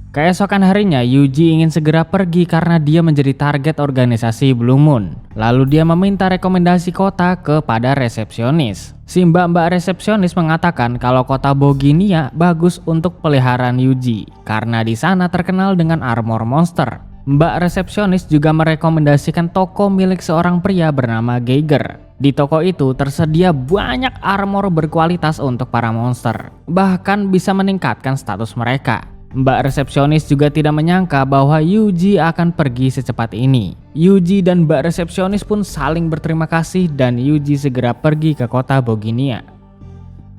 Keesokan harinya, Yuji ingin segera pergi karena dia menjadi target organisasi Blue Moon. Lalu dia meminta rekomendasi kota kepada resepsionis. Si mbak-mbak resepsionis mengatakan kalau kota Boginia bagus untuk peliharaan Yuji karena di sana terkenal dengan armor monster. Mbak resepsionis juga merekomendasikan toko milik seorang pria bernama Geiger. Di toko itu tersedia banyak armor berkualitas untuk para monster, bahkan bisa meningkatkan status mereka. Mbak resepsionis juga tidak menyangka bahwa Yuji akan pergi secepat ini. Yuji dan mbak resepsionis pun saling berterima kasih dan Yuji segera pergi ke kota Boginia.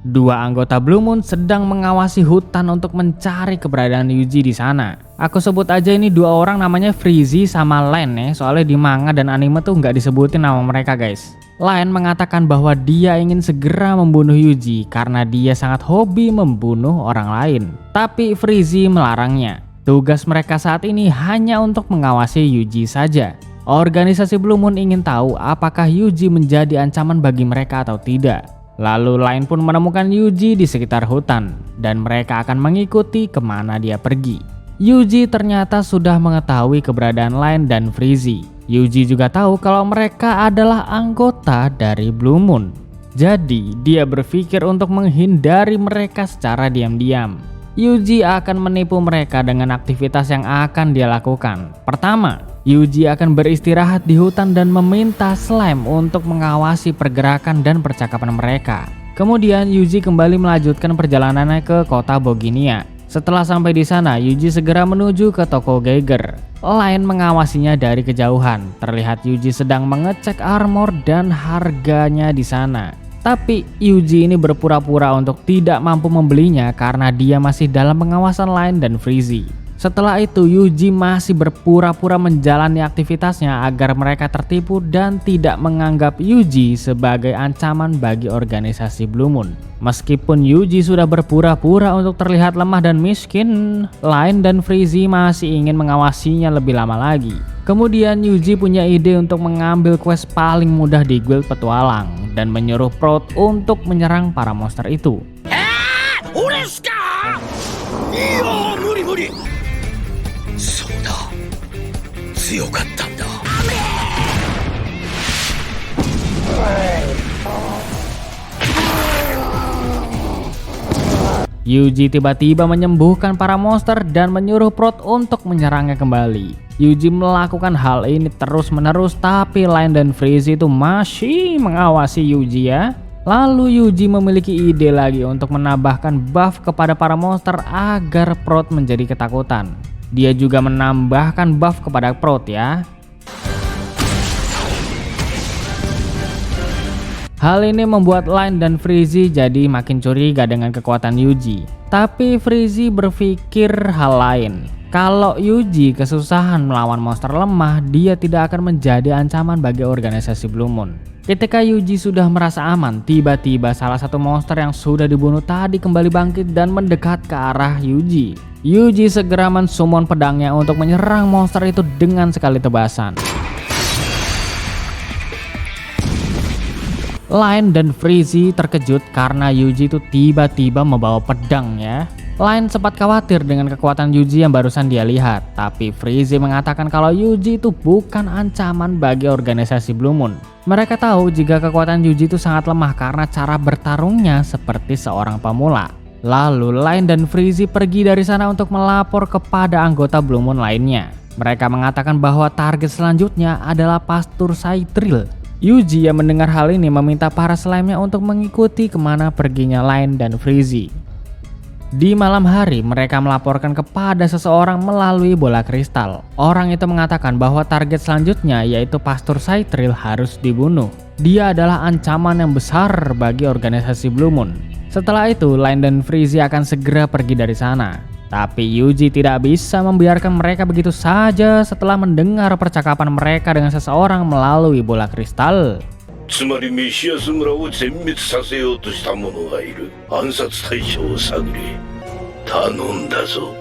Dua anggota Blue Moon sedang mengawasi hutan untuk mencari keberadaan Yuji di sana. Aku sebut aja ini dua orang namanya Freezy sama Len ya, soalnya di manga dan anime tuh nggak disebutin nama mereka guys. Len mengatakan bahwa dia ingin segera membunuh Yuji karena dia sangat hobi membunuh orang lain. Tapi Freezy melarangnya. Tugas mereka saat ini hanya untuk mengawasi Yuji saja. Organisasi Blue Moon ingin tahu apakah Yuji menjadi ancaman bagi mereka atau tidak. Lalu Len pun menemukan Yuji di sekitar hutan dan mereka akan mengikuti kemana dia pergi. Yuji ternyata sudah mengetahui keberadaan Len dan Freezy. Yuji juga tahu kalau mereka adalah anggota dari Blue Moon. Jadi dia berpikir untuk menghindari mereka secara diam-diam. Yuji akan menipu mereka dengan aktivitas yang akan dia lakukan. Pertama, Yuji akan beristirahat di hutan dan meminta Slime untuk mengawasi pergerakan dan percakapan mereka. Kemudian Yuji kembali melanjutkan perjalanannya ke kota Boginia. Setelah sampai di sana, Yuji segera menuju ke toko Geiger. Len mengawasinya dari kejauhan. Terlihat Yuji sedang mengecek armor dan harganya di sana. Tapi Yuji ini berpura-pura untuk tidak mampu membelinya karena dia masih dalam pengawasan Len dan Freezy. Setelah itu Yuji masih berpura-pura menjalani aktivitasnya agar mereka tertipu dan tidak menganggap Yuji sebagai ancaman bagi organisasi Blue Moon. Meskipun Yuji sudah berpura-pura untuk terlihat lemah dan miskin, Len dan Freezy masih ingin mengawasinya lebih lama lagi. Kemudian Yuji punya ide untuk mengambil quest paling mudah di guild petualang dan menyuruh Proud untuk menyerang para monster itu. Yuji tiba-tiba menyembuhkan para monster dan menyuruh Proud untuk menyerangnya kembali. Yuji melakukan hal ini terus-menerus tapi Len dan Freezy itu masih mengawasi Yuji ya. Lalu Yuji memiliki ide lagi untuk menambahkan buff kepada para monster agar Proud menjadi ketakutan. Dia juga menambahkan buff kepada Proud ya. Hal ini membuat Len dan Freezy jadi makin curiga dengan kekuatan Yuji. Tapi Freezy berpikir hal lain. Kalau Yuji kesusahan melawan monster lemah, dia tidak akan menjadi ancaman bagi organisasi Blue Moon. Ketika Yuji sudah merasa aman, tiba-tiba salah satu monster yang sudah dibunuh tadi kembali bangkit dan mendekat ke arah Yuji. Yuji segera mensummon pedangnya untuk menyerang monster itu dengan sekali tebasan. Len dan Freezy terkejut karena Yuji itu tiba-tiba membawa pedang ya. Len sempat khawatir dengan kekuatan Yuji yang barusan dia lihat, tapi Freezy mengatakan kalau Yuji itu bukan ancaman bagi organisasi Blue Moon. Mereka tahu jika kekuatan Yuji itu sangat lemah karena cara bertarungnya seperti seorang pemula. Lalu Len dan Freezy pergi dari sana untuk melapor kepada anggota Blue Moon lainnya. Mereka mengatakan bahwa target selanjutnya adalah Pastur Saitril. Yuji yang mendengar hal ini meminta para slime-nya untuk mengikuti kemana perginya Len dan Freezy. Di malam hari mereka melaporkan kepada seseorang melalui bola kristal. Orang itu mengatakan bahwa target selanjutnya yaitu Pastur Saitril harus dibunuh. Dia adalah ancaman yang besar bagi organisasi Blue Moon. Setelah itu Len dan Freezy akan segera pergi dari sana. Tapi Yuji tidak bisa membiarkan mereka begitu saja setelah mendengar percakapan mereka dengan seseorang melalui bola kristal. つまりメシアス村を全滅させようとした者がいる。暗殺対象を探れ。頼んだぞ。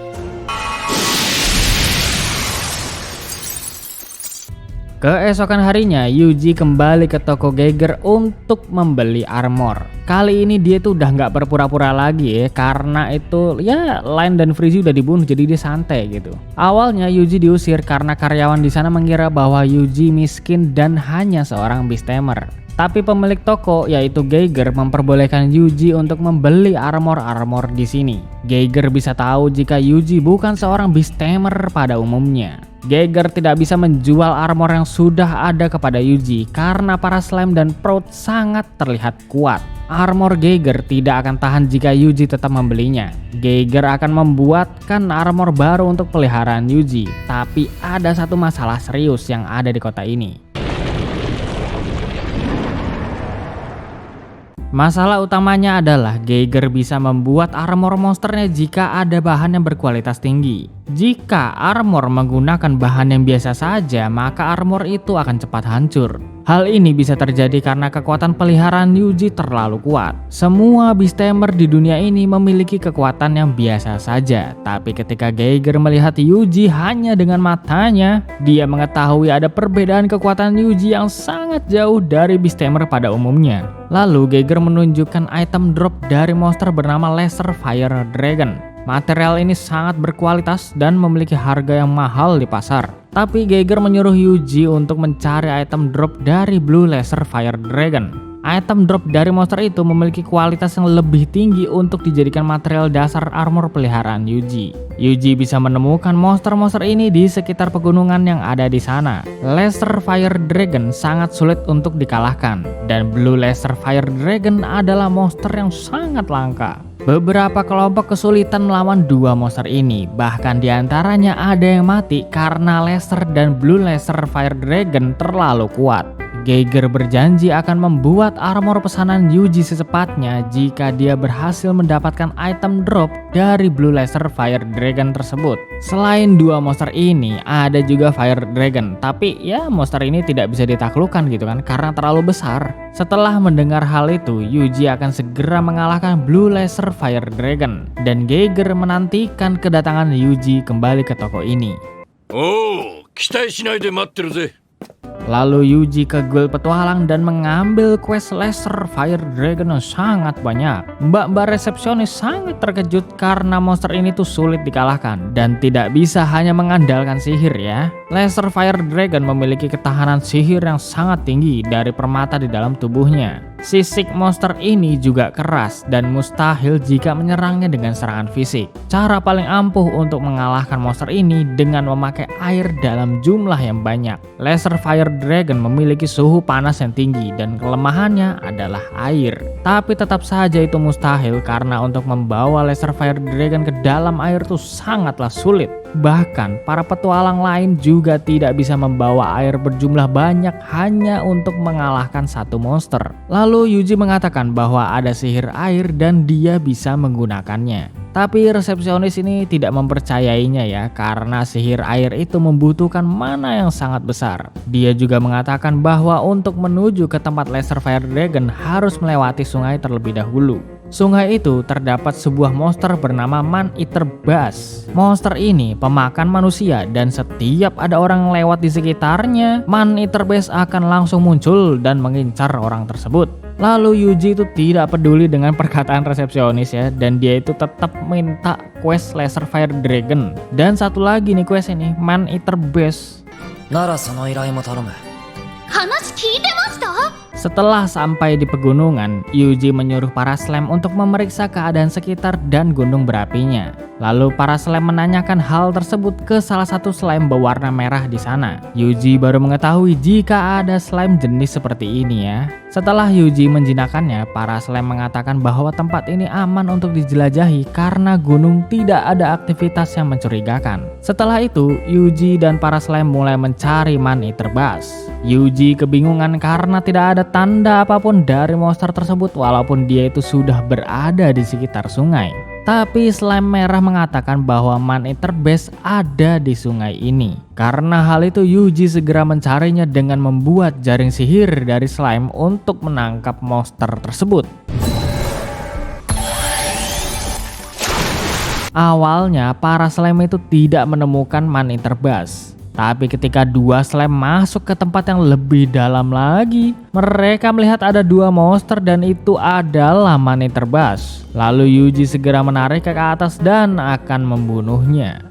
Keesokan harinya, Yuji kembali ke toko Geiger untuk membeli armor. Kali ini dia tuh udah nggak berpura-pura lagi ya, karena itu ya Line dan Freezy udah dibunuh, jadi dia santai gitu. Awalnya Yuji diusir karena karyawan di sana mengira bahwa Yuji miskin dan hanya seorang beast-tamer. Tapi pemilik toko yaitu Geiger memperbolehkan Yuji untuk membeli armor-armor di sini. Geiger bisa tahu jika Yuji bukan seorang beast-tamer pada umumnya. Geiger tidak bisa menjual armor yang sudah ada kepada Yuji karena para slime dan Proud sangat terlihat kuat. Armor Geiger tidak akan tahan jika Yuji tetap membelinya. Geiger akan membuatkan armor baru untuk peliharaan Yuji, tapi ada satu masalah serius yang ada di kota ini. Masalah utamanya adalah Geiger bisa membuat armor monsternya jika ada bahan yang berkualitas tinggi. Jika armor menggunakan bahan yang biasa saja, maka armor itu akan cepat hancur. Hal ini bisa terjadi karena kekuatan peliharaan Yuji terlalu kuat. Semua beast-tamer di dunia ini memiliki kekuatan yang biasa saja, tapi ketika Geiger melihat Yuji hanya dengan matanya, dia mengetahui ada perbedaan kekuatan Yuji yang sangat jauh dari beast-tamer pada umumnya. Lalu Geiger menunjukkan item drop dari monster bernama Laser Fire Dragon. Material ini sangat berkualitas dan memiliki harga yang mahal di pasar. Tapi Geiger menyuruh Yuji untuk mencari item drop dari Blue Laser Fire Dragon. Item drop dari monster itu memiliki kualitas yang lebih tinggi untuk dijadikan material dasar armor peliharaan Yuji. Yuji bisa menemukan monster-monster ini di sekitar pegunungan yang ada di sana. Laser Fire Dragon sangat sulit untuk dikalahkan, dan Blue Laser Fire Dragon adalah monster yang sangat langka. Beberapa kelompok kesulitan melawan dua monster ini, bahkan diantaranya ada yang mati karena Laser dan Blue Laser Fire Dragon terlalu kuat. Geiger berjanji akan membuat armor pesanan Yuji secepatnya jika dia berhasil mendapatkan item drop dari Blue Laser Fire Dragon tersebut. Selain dua monster ini, ada juga Fire Dragon, tapi ya monster ini tidak bisa ditaklukkan gitu kan karena terlalu besar. Setelah mendengar hal itu, Yuji akan segera mengalahkan Blue Laser Fire Dragon, dan Geiger menantikan kedatangan Yuji kembali ke toko ini. Oh, kitai shinai de matteru ze. Lalu Yuji ke guild petualang dan mengambil quest Laser Fire Dragon yang sangat banyak. Mbak-mbak resepsionis sangat terkejut karena monster ini tuh sulit dikalahkan dan tidak bisa hanya mengandalkan sihir ya. Laser Fire Dragon memiliki ketahanan sihir yang sangat tinggi dari permata di dalam tubuhnya. Sisik monster ini juga keras dan mustahil jika menyerangnya dengan serangan fisik. Cara paling ampuh untuk mengalahkan monster ini dengan memakai air dalam jumlah yang banyak. Laser Fire Dragon memiliki suhu panas yang tinggi dan kelemahannya adalah air. Tapi tetap saja itu mustahil karena untuk membawa Laser Fire Dragon ke dalam air itu sangatlah sulit. Bahkan para petualang lain juga tidak bisa membawa air berjumlah banyak hanya untuk mengalahkan satu monster. Lalu Yuji mengatakan bahwa ada sihir air dan dia bisa menggunakannya. Tapi resepsionis ini tidak mempercayainya ya, karena sihir air itu membutuhkan mana yang sangat besar. Dia juga mengatakan bahwa untuk menuju ke tempat Laser Fire Dragon harus melewati sungai terlebih dahulu. Sungai itu terdapat sebuah monster bernama Man-Eater Bass. Monster ini pemakan manusia dan setiap ada orang lewat di sekitarnya, Man-Eater Bass akan langsung muncul dan mengincar orang tersebut. Lalu Yuji itu tidak peduli dengan perkataan resepsionis ya, dan dia itu tetap minta quest Laser Fire Dragon. Dan satu lagi nih quest ini, Man-Eater Bass. Setelah sampai di pegunungan, Yuji menyuruh para slime untuk memeriksa keadaan sekitar dan gunung berapinya. Lalu para slime menanyakan hal tersebut ke salah satu slime berwarna merah di sana. Yuji baru mengetahui jika ada slime jenis seperti ini ya. Setelah Yuji menjinakkannya, para slime mengatakan bahwa tempat ini aman untuk dijelajahi karena gunung tidak ada aktivitas yang mencurigakan. Setelah itu, Yuji dan para slime mulai mencari Man-Eater Bass. Yuji kebingungan karena tidak ada tanda apapun dari monster tersebut walaupun dia itu sudah berada di sekitar sungai. Tapi slime merah mengatakan bahwa Man-Eater Bass ada di sungai ini. Karena hal itu Yuji segera mencarinya dengan membuat jaring sihir dari slime untuk menangkap monster tersebut. Awalnya para slime itu tidak menemukan Man-Eater Bass. Tapi ketika dua slime masuk ke tempat yang lebih dalam lagi, mereka melihat ada dua monster dan itu adalah Man Eater-Bass. Lalu Yuji segera menarik ke atas dan akan membunuhnya.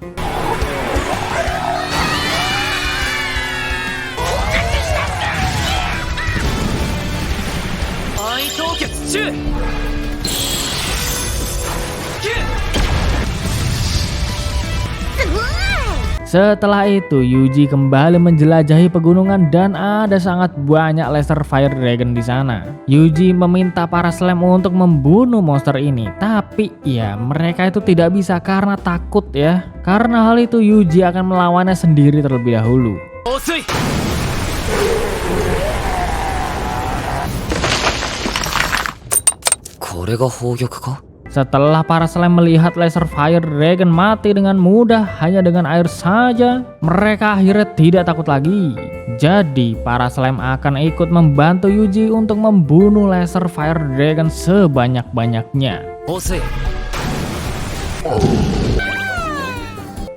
Setelah itu Yuji kembali menjelajahi pegunungan dan ada sangat banyak laser fire dragon di sana. Yuji meminta para slime untuk membunuh monster ini, tapi ya mereka itu tidak bisa karena takut ya. Karena hal itu Yuji akan melawannya sendiri terlebih dahulu. Setelah para slime melihat laser fire dragon mati dengan mudah hanya dengan air saja, mereka akhirnya tidak takut lagi. Jadi para slime akan ikut membantu Yuji untuk membunuh laser fire dragon sebanyak-banyaknya.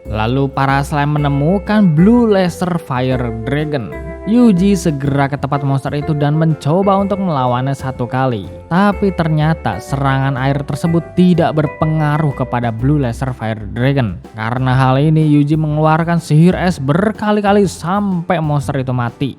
Lalu para slime menemukan blue laser fire dragon. Yuji segera ke tempat monster itu dan mencoba untuk melawannya satu kali. Tapi ternyata serangan air tersebut tidak berpengaruh kepada Blue Laser Fire Dragon. Karena hal ini Yuji mengeluarkan sihir es berkali-kali sampai monster itu mati.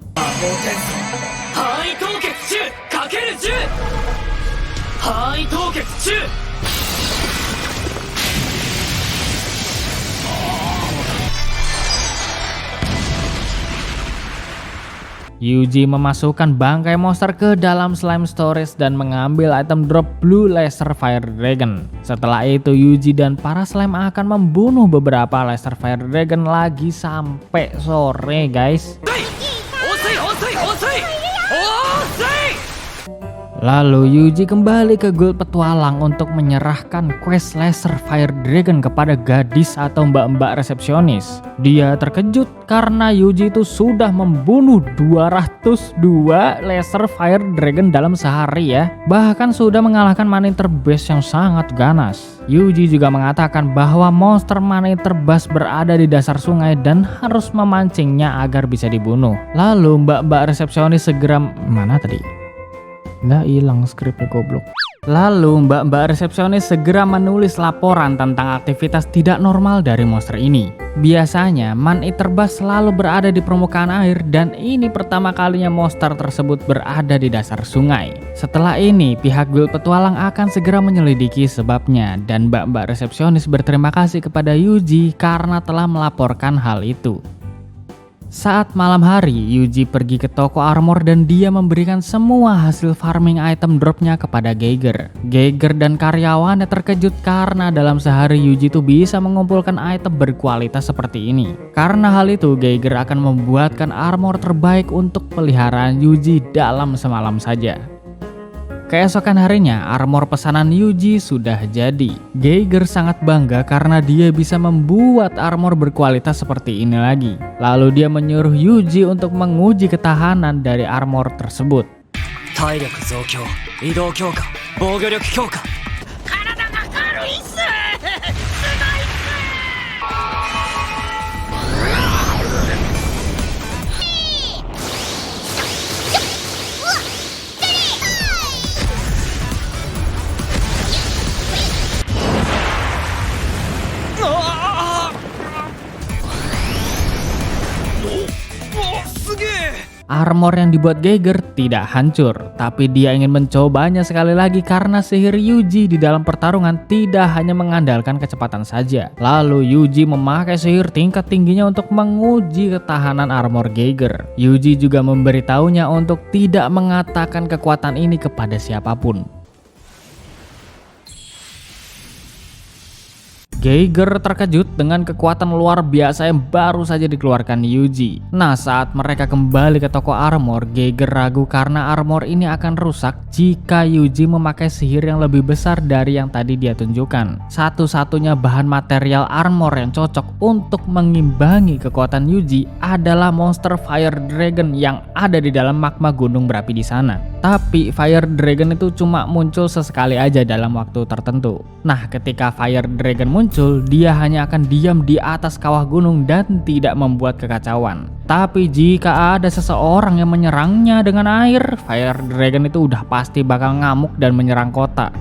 Yuji memasukkan bangkai monster ke dalam slime storage dan mengambil item drop Blue Laser Fire Dragon. Setelah itu Yuji dan para slime akan membunuh beberapa Laser Fire Dragon lagi sampai sore guys. Lalu Yuji kembali ke Gold Petualang untuk menyerahkan quest Laser Fire Dragon kepada gadis atau mbak-mbak resepsionis. Dia terkejut karena Yuji itu sudah membunuh 202 Laser Fire Dragon dalam sehari ya. Bahkan sudah mengalahkan Man Eater-Bass yang sangat ganas. Yuji juga mengatakan bahwa monster Man Eater-Bass berada di dasar sungai dan harus memancingnya agar bisa dibunuh. Lalu mbak-mbak resepsionis segera mana tadi? Nggak hilang skripnya goblok. Lalu mbak-mbak resepsionis segera menulis laporan tentang aktivitas tidak normal dari monster ini. Biasanya Man Eater-Bass selalu berada di permukaan air dan ini pertama kalinya monster tersebut berada di dasar sungai. Setelah ini pihak Guild Petualang akan segera menyelidiki sebabnya dan mbak-mbak resepsionis berterima kasih kepada Yuji karena telah melaporkan hal itu. Saat malam hari, Yuji pergi ke toko armor dan dia memberikan semua hasil farming item dropnya kepada Geiger. Geiger dan karyawannya terkejut karena dalam sehari Yuji tuh bisa mengumpulkan item berkualitas seperti ini. Karena hal itu, Geiger akan membuatkan armor terbaik untuk peliharaan Yuji dalam semalam saja. Keesokan harinya, armor pesanan Yuji sudah jadi. Geiger sangat bangga karena dia bisa membuat armor berkualitas seperti ini lagi. Lalu dia menyuruh Yuji untuk menguji ketahanan dari armor tersebut. Armor yang dibuat Geiger tidak hancur, tapi dia ingin mencobanya sekali lagi karena sihir Yuji di dalam pertarungan tidak hanya mengandalkan kecepatan saja. Lalu Yuji memakai sihir tingkat tingginya untuk menguji ketahanan armor Geiger. Yuji juga memberitahunya untuk tidak mengatakan kekuatan ini kepada siapapun. Geiger terkejut dengan kekuatan luar biasa yang baru saja dikeluarkan Yuji. Nah, saat mereka kembali ke toko armor, Geiger ragu karena armor ini akan rusak jika Yuji memakai sihir yang lebih besar dari yang tadi dia tunjukkan. Satu-satunya bahan material armor yang cocok untuk mengimbangi kekuatan Yuji adalah monster Fire Dragon yang ada di dalam magma gunung berapi di sana. Tapi Fire Dragon itu cuma muncul sesekali aja dalam waktu tertentu. Nah, ketika Fire Dragon muncul, dia hanya akan diam di atas kawah gunung dan tidak membuat kekacauan. Tapi jika ada seseorang yang menyerangnya dengan air, Fire Dragon itu udah pasti bakal ngamuk dan menyerang kota.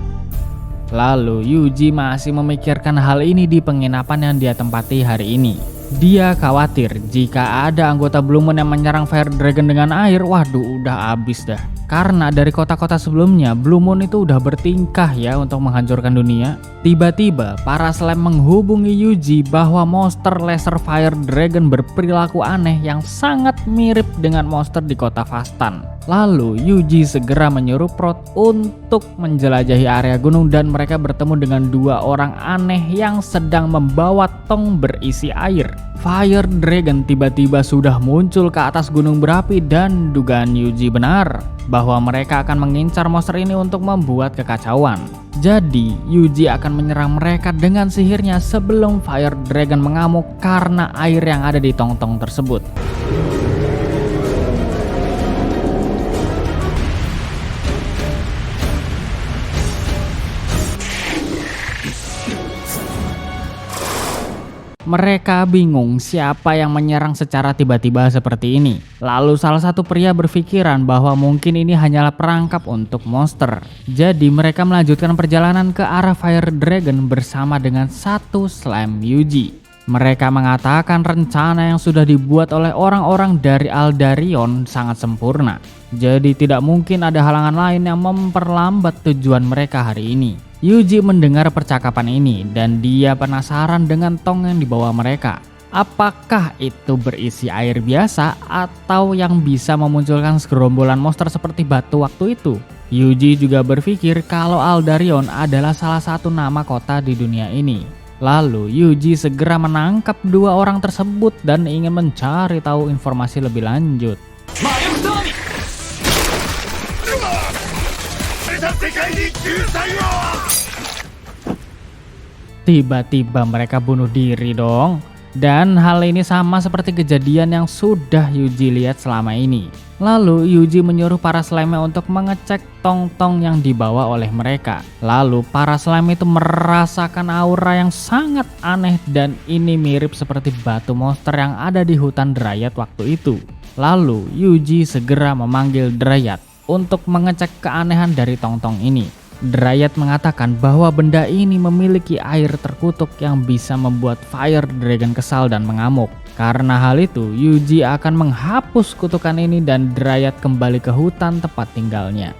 Lalu Yuji masih memikirkan hal ini di penginapan yang dia tempati hari ini. Dia khawatir jika ada anggota Blue Moon yang menyerang Fire Dragon dengan air, waduh udah abis dah. Karena dari kota-kota sebelumnya, Blue Moon itu udah bertingkah ya untuk menghancurkan dunia. Tiba-tiba, para slime menghubungi Yuji bahwa monster Laser Fire Dragon berperilaku aneh yang sangat mirip dengan monster di kota Fastan. Lalu, Yuji segera menyuruh Prot untuk menjelajahi area gunung dan mereka bertemu dengan dua orang aneh yang sedang membawa tong berisi air. Fire Dragon tiba-tiba sudah muncul ke atas gunung berapi dan dugaan Yuji benar bahwa mereka akan mengincar monster ini untuk membuat kekacauan. Jadi Yuji akan menyerang mereka dengan sihirnya sebelum Fire Dragon mengamuk karena air yang ada di tong-tong tersebut. Mereka bingung siapa yang menyerang secara tiba-tiba seperti ini. Lalu salah satu pria berpikiran bahwa mungkin ini hanyalah perangkap untuk monster. Jadi mereka melanjutkan perjalanan ke arah Fire Dragon bersama dengan satu slime Yuji. Mereka mengatakan rencana yang sudah dibuat oleh orang-orang dari Aldarion sangat sempurna. Jadi tidak mungkin ada halangan lain yang memperlambat tujuan mereka hari ini. Yuji mendengar percakapan ini dan dia penasaran dengan tong yang dibawa mereka. Apakah itu berisi air biasa atau yang bisa memunculkan segerombolan monster seperti batu waktu itu? Yuji juga berpikir kalau Aldarion adalah salah satu nama kota di dunia ini. Lalu Yuji segera menangkap dua orang tersebut dan ingin mencari tahu informasi lebih lanjut. Tiba-tiba mereka bunuh diri dong. Dan hal ini sama seperti kejadian yang sudah Yuji lihat selama ini. Lalu Yuji menyuruh para slime untuk mengecek tong-tong yang dibawa oleh mereka. Lalu para slime itu merasakan aura yang sangat aneh dan ini mirip seperti batu monster yang ada di hutan Dryad waktu itu. Lalu Yuji segera memanggil Dryad untuk mengecek keanehan dari tong-tong ini. Dryad mengatakan bahwa benda ini memiliki air terkutuk yang bisa membuat Fire Dragon kesal dan mengamuk. Karena hal itu, Yuji akan menghapus kutukan ini dan Dryad kembali ke hutan tempat tinggalnya.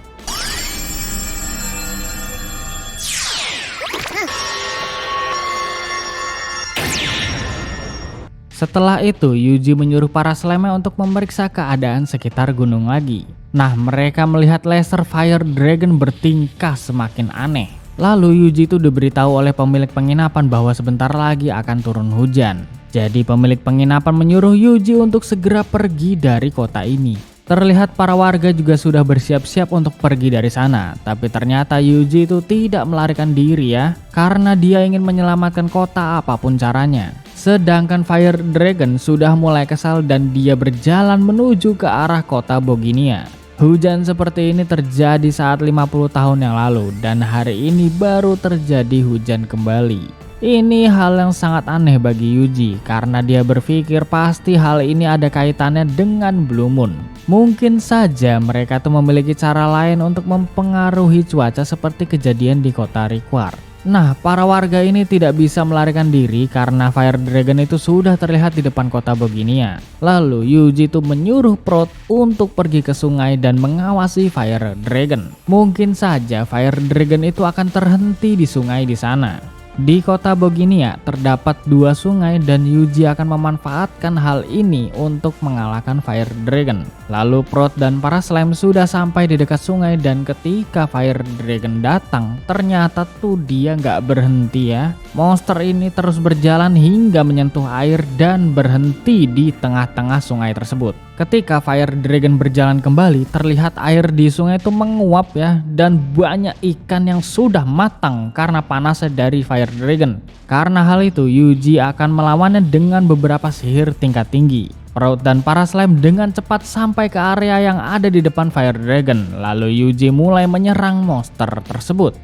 Setelah itu, Yuji menyuruh para slime untuk memeriksa keadaan sekitar gunung lagi. Nah, mereka melihat Laser Fire Dragon bertingkah semakin aneh. Lalu Yuji itu diberitahu oleh pemilik penginapan bahwa sebentar lagi akan turun hujan. Jadi pemilik penginapan menyuruh Yuji untuk segera pergi dari kota ini. Terlihat para warga juga sudah bersiap-siap untuk pergi dari sana. Tapi ternyata Yuji itu tidak melarikan diri ya, karena dia ingin menyelamatkan kota apapun caranya. Sedangkan Fire Dragon sudah mulai kesal dan dia berjalan menuju ke arah kota Boginia. Hujan seperti ini terjadi saat 50 tahun yang lalu dan hari ini baru terjadi hujan kembali. Ini hal yang sangat aneh bagi Yuji karena dia berpikir pasti hal ini ada kaitannya dengan Blue Moon. Mungkin saja mereka tuh memiliki cara lain untuk mempengaruhi cuaca seperti kejadian di kota Rickwar. Nah, para warga ini tidak bisa melarikan diri karena Fire Dragon itu sudah terlihat di depan kota Boginia. Lalu Yuji itu menyuruh Prot untuk pergi ke sungai dan mengawasi Fire Dragon. Mungkin saja Fire Dragon itu akan terhenti di sungai di sana. Di kota Boginia terdapat dua sungai dan Yuji akan memanfaatkan hal ini untuk mengalahkan Fire Dragon. Lalu Prot dan para slime sudah sampai di dekat sungai dan ketika Fire Dragon datang, ternyata tuh dia nggak berhenti ya. Monster ini terus berjalan hingga menyentuh air dan berhenti di tengah-tengah sungai tersebut. Ketika Fire Dragon berjalan kembali, terlihat air di sungai itu menguap ya dan banyak ikan yang sudah matang karena panasnya dari Fire Dragon. Karena hal itu, Yuji akan melawannya dengan beberapa sihir tingkat tinggi. Proud dan para slime dengan cepat sampai ke area yang ada di depan Fire Dragon. Lalu Yuji mulai menyerang monster tersebut.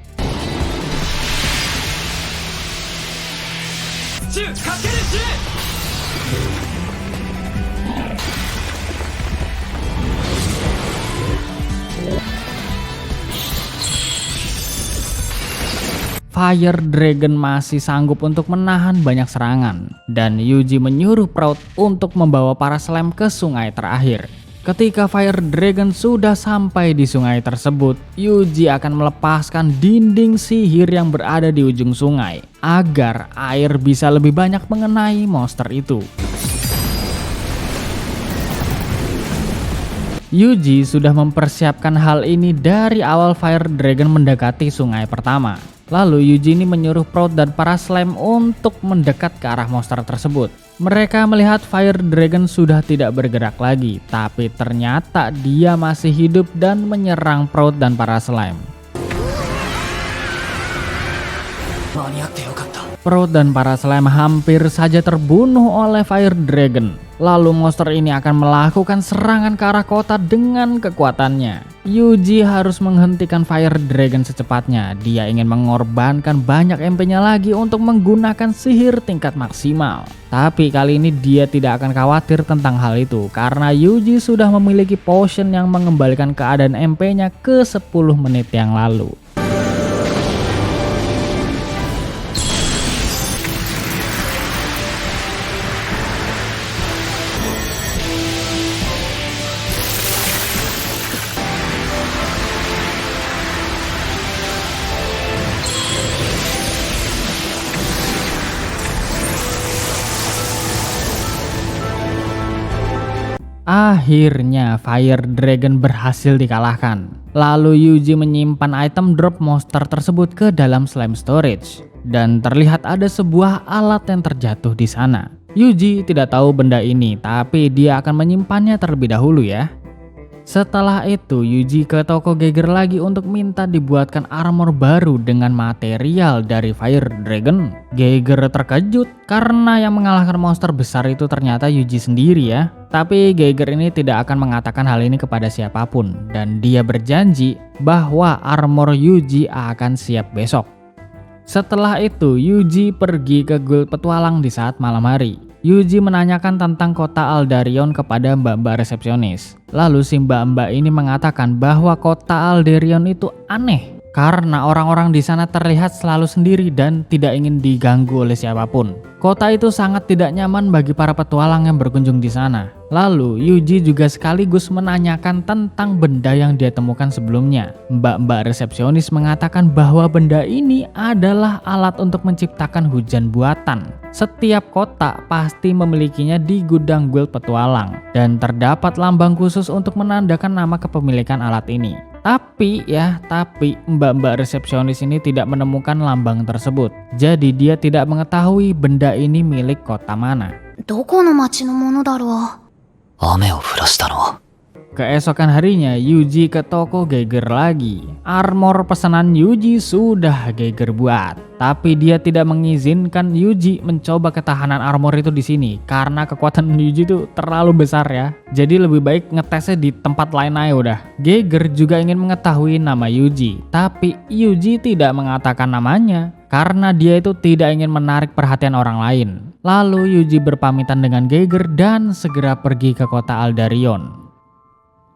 Fire Dragon masih sanggup untuk menahan banyak serangan, dan Yuji menyuruh Proud untuk membawa para slime ke sungai terakhir. Ketika Fire Dragon sudah sampai di sungai tersebut, Yuji akan melepaskan dinding sihir yang berada di ujung sungai agar air bisa lebih banyak mengenai monster itu. Yuji sudah mempersiapkan hal ini dari awal Fire Dragon mendekati sungai pertama. Lalu Yuji ini menyuruh Proud dan para slime untuk mendekat ke arah monster tersebut. Mereka melihat Fire Dragon sudah tidak bergerak lagi, tapi ternyata dia masih hidup dan menyerang Proud dan para slime. Proud dan para slime hampir saja terbunuh oleh Fire Dragon. Lalu monster ini akan melakukan serangan ke arah kota dengan kekuatannya. Yuji harus menghentikan Fire Dragon secepatnya. Dia ingin mengorbankan banyak MP-nya lagi untuk menggunakan sihir tingkat maksimal. Tapi kali ini dia tidak akan khawatir tentang hal itu, karena Yuji sudah memiliki potion yang mengembalikan keadaan MP-nya ke 10 menit yang lalu. Akhirnya Fire Dragon berhasil dikalahkan. Lalu Yuji menyimpan item drop monster tersebut ke dalam slime storage, dan terlihat ada sebuah alat yang terjatuh di sana. Yuji tidak tahu benda ini, tapi dia akan menyimpannya terlebih dahulu ya. Setelah itu Yuji ke toko Geiger lagi untuk minta dibuatkan armor baru dengan material dari Fire Dragon. Geiger terkejut karena yang mengalahkan monster besar itu ternyata Yuji sendiri ya. Tapi Geiger ini tidak akan mengatakan hal ini kepada siapapun, dan dia berjanji bahwa armor Yuji akan siap besok. Setelah itu Yuji pergi ke guild petualang di saat malam hari. Yuji menanyakan tentang kota Aldarion kepada mbak-mbak resepsionis. Lalu si mbak-mbak ini mengatakan bahwa kota Aldarion itu aneh karena orang-orang di sana terlihat selalu sendiri dan tidak ingin diganggu oleh siapapun. Kota itu sangat tidak nyaman bagi para petualang yang berkunjung di sana. Lalu Yuji juga sekaligus menanyakan tentang benda yang dia temukan sebelumnya. Mbak-mbak resepsionis mengatakan bahwa benda ini adalah alat untuk menciptakan hujan buatan. Setiap kota pasti memilikinya di gudang guild petualang, dan terdapat lambang khusus untuk menandakan nama kepemilikan alat ini. Tapi mbak-mbak resepsionis ini tidak menemukan lambang tersebut. Jadi dia tidak mengetahui benda ini milik kota mana. Keesokan harinya Yuji ke toko Geiger lagi. Armor pesanan Yuji sudah Geiger buat, tapi dia tidak mengizinkan Yuji mencoba ketahanan armor itu di sini karena kekuatan Yuji itu terlalu besar ya. Jadi lebih baik ngetesnya di tempat lain aja udah. Geiger juga ingin mengetahui nama Yuji, tapi Yuji tidak mengatakan namanya karena dia itu tidak ingin menarik perhatian orang lain. Lalu Yuji berpamitan dengan Geiger dan segera pergi ke kota Aldarion.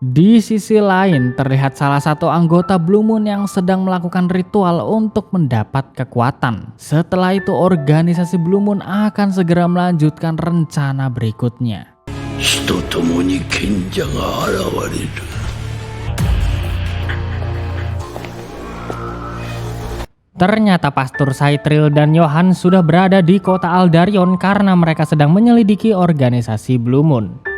Di sisi lain terlihat salah satu anggota Blue Moon yang sedang melakukan ritual untuk mendapat kekuatan. Setelah itu organisasi Blue Moon akan segera melanjutkan rencana berikutnya. Ternyata Pastor Saitril dan Johan sudah berada di kota Aldarion karena mereka sedang menyelidiki organisasi Blue Moon.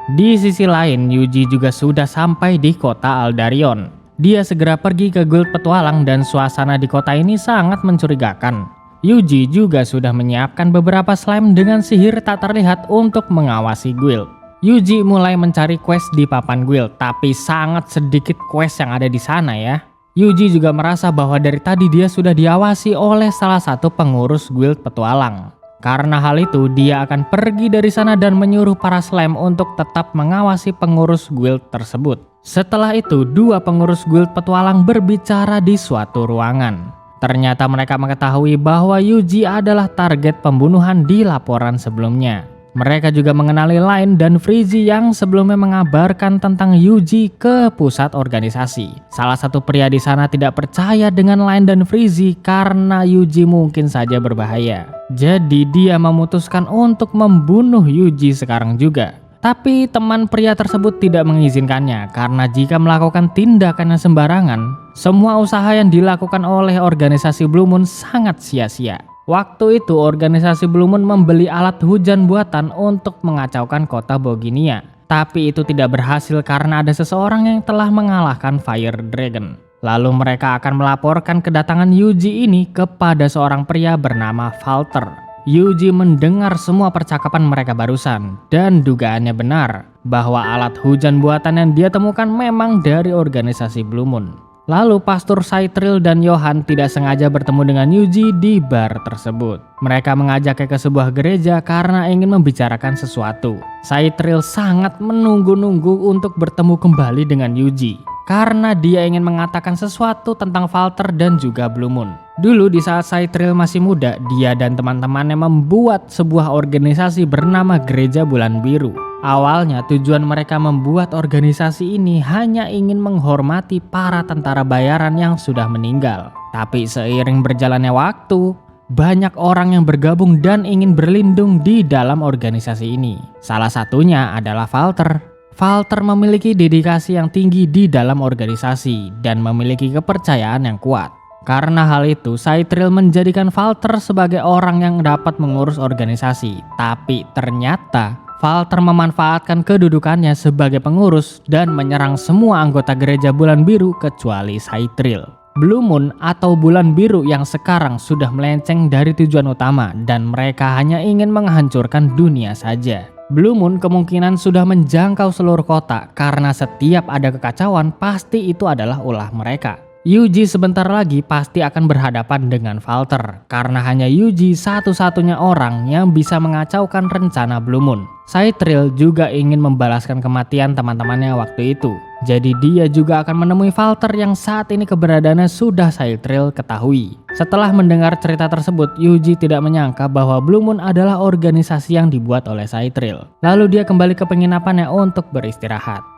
Di sisi lain, Yuji juga sudah sampai di kota Aldarion. Dia segera pergi ke guild petualang dan suasana di kota ini sangat mencurigakan. Yuji juga sudah menyiapkan beberapa slime dengan sihir tak terlihat untuk mengawasi guild. Yuji mulai mencari quest di papan guild, tapi sangat sedikit quest yang ada di sana ya. Yuji juga merasa bahwa dari tadi dia sudah diawasi oleh salah satu pengurus guild petualang. Karena hal itu, dia akan pergi dari sana dan menyuruh para slime untuk tetap mengawasi pengurus guild tersebut. Setelah itu, dua pengurus guild petualang berbicara di suatu ruangan. Ternyata mereka mengetahui bahwa Yuji adalah target pembunuhan di laporan sebelumnya. Mereka juga mengenali Line dan Freezy yang sebelumnya mengabarkan tentang Yuji ke pusat organisasi. Salah satu pria di sana tidak percaya dengan Line dan Freezy karena Yuji mungkin saja berbahaya. Jadi dia memutuskan untuk membunuh Yuji sekarang juga. Tapi teman pria tersebut tidak mengizinkannya karena jika melakukan tindakan yang sembarangan, semua usaha yang dilakukan oleh organisasi Blue Moon sangat sia-sia. Waktu itu organisasi Blue Moon membeli alat hujan buatan untuk mengacaukan kota Boginia. Tapi itu tidak berhasil karena ada seseorang yang telah mengalahkan Fire Dragon. Lalu mereka akan melaporkan kedatangan Yuji ini kepada seorang pria bernama Valter. Yuji mendengar semua percakapan mereka barusan dan dugaannya benar bahwa alat hujan buatan yang dia temukan memang dari organisasi Blue Moon. Lalu Pastor Saitril dan Johan tidak sengaja bertemu dengan Yuji di bar tersebut. Mereka mengajaknya ke sebuah gereja karena ingin membicarakan sesuatu. Saitril sangat menunggu-nunggu untuk bertemu kembali dengan Yuji karena dia ingin mengatakan sesuatu tentang Valter dan juga Blue Moon. Dulu di saat Saitril masih muda, dia dan teman-temannya membuat sebuah organisasi bernama Gereja Bulan Biru. Awalnya tujuan mereka membuat organisasi ini hanya ingin menghormati para tentara bayaran yang sudah meninggal. Tapi seiring berjalannya waktu, banyak orang yang bergabung dan ingin berlindung di dalam organisasi ini. Salah satunya adalah Valter. Valter memiliki dedikasi yang tinggi di dalam organisasi dan memiliki kepercayaan yang kuat. Karena hal itu, Saitril menjadikan Valter sebagai orang yang dapat mengurus organisasi. Tapi ternyata Valter memanfaatkan kedudukannya sebagai pengurus dan menyerang semua anggota Gereja Bulan Biru kecuali Saitril. Blue Moon atau Bulan Biru yang sekarang sudah melenceng dari tujuan utama dan mereka hanya ingin menghancurkan dunia saja. Blue Moon kemungkinan sudah menjangkau seluruh kota karena setiap ada kekacauan pasti itu adalah ulah mereka. Yuji sebentar lagi pasti akan berhadapan dengan Valter karena hanya Yuji satu-satunya orang yang bisa mengacaukan rencana Blue Moon. Saitril juga ingin membalaskan kematian teman-temannya waktu itu. Jadi dia juga akan menemui Valter yang saat ini keberadaannya sudah Saitril ketahui. Setelah mendengar cerita tersebut, Yuji tidak menyangka bahwa Blue Moon adalah organisasi yang dibuat oleh Saitril. Lalu dia kembali ke penginapannya untuk beristirahat.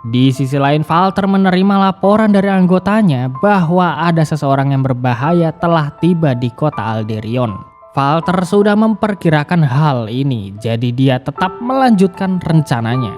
Di sisi lain, Valter menerima laporan dari anggotanya bahwa ada seseorang yang berbahaya telah tiba di kota Alderion. Valter sudah memperkirakan hal ini, jadi dia tetap melanjutkan rencananya.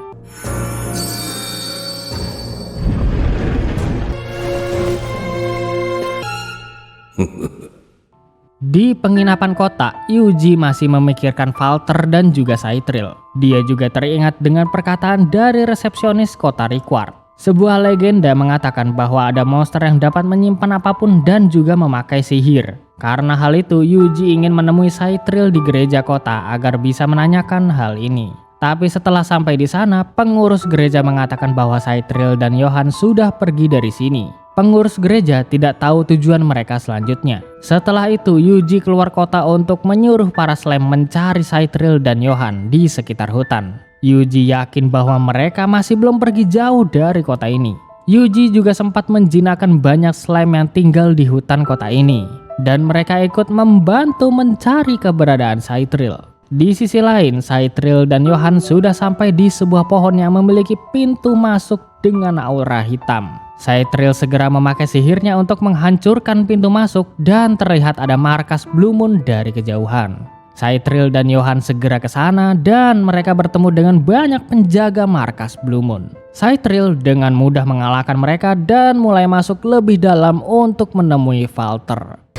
Di penginapan kota, Yuji masih memikirkan Valter dan juga Saitril. Dia juga teringat dengan perkataan dari resepsionis kota Rickward. Sebuah legenda mengatakan bahwa ada monster yang dapat menyimpan apapun dan juga memakai sihir. Karena hal itu, Yuji ingin menemui Saitril di gereja kota agar bisa menanyakan hal ini. Tapi setelah sampai di sana, pengurus gereja mengatakan bahwa Saitril dan Johan sudah pergi dari sini. Pengurus gereja tidak tahu tujuan mereka selanjutnya. Setelah itu, Yuji keluar kota untuk menyuruh para slime mencari Saitril dan Johan di sekitar hutan. Yuji yakin bahwa mereka masih belum pergi jauh dari kota ini. Yuji juga sempat menjinakkan banyak slime yang tinggal di hutan kota ini. Dan mereka ikut membantu mencari keberadaan Saitril. Di sisi lain, Saitril dan Johan sudah sampai di sebuah pohon yang memiliki pintu masuk dengan aura hitam. Saitril segera memakai sihirnya untuk menghancurkan pintu masuk dan terlihat ada markas Blue Moon dari kejauhan. Saitril dan Johan segera ke sana dan mereka bertemu dengan banyak penjaga markas Blue Moon. Saitril dengan mudah mengalahkan mereka dan mulai masuk lebih dalam untuk menemui Valter.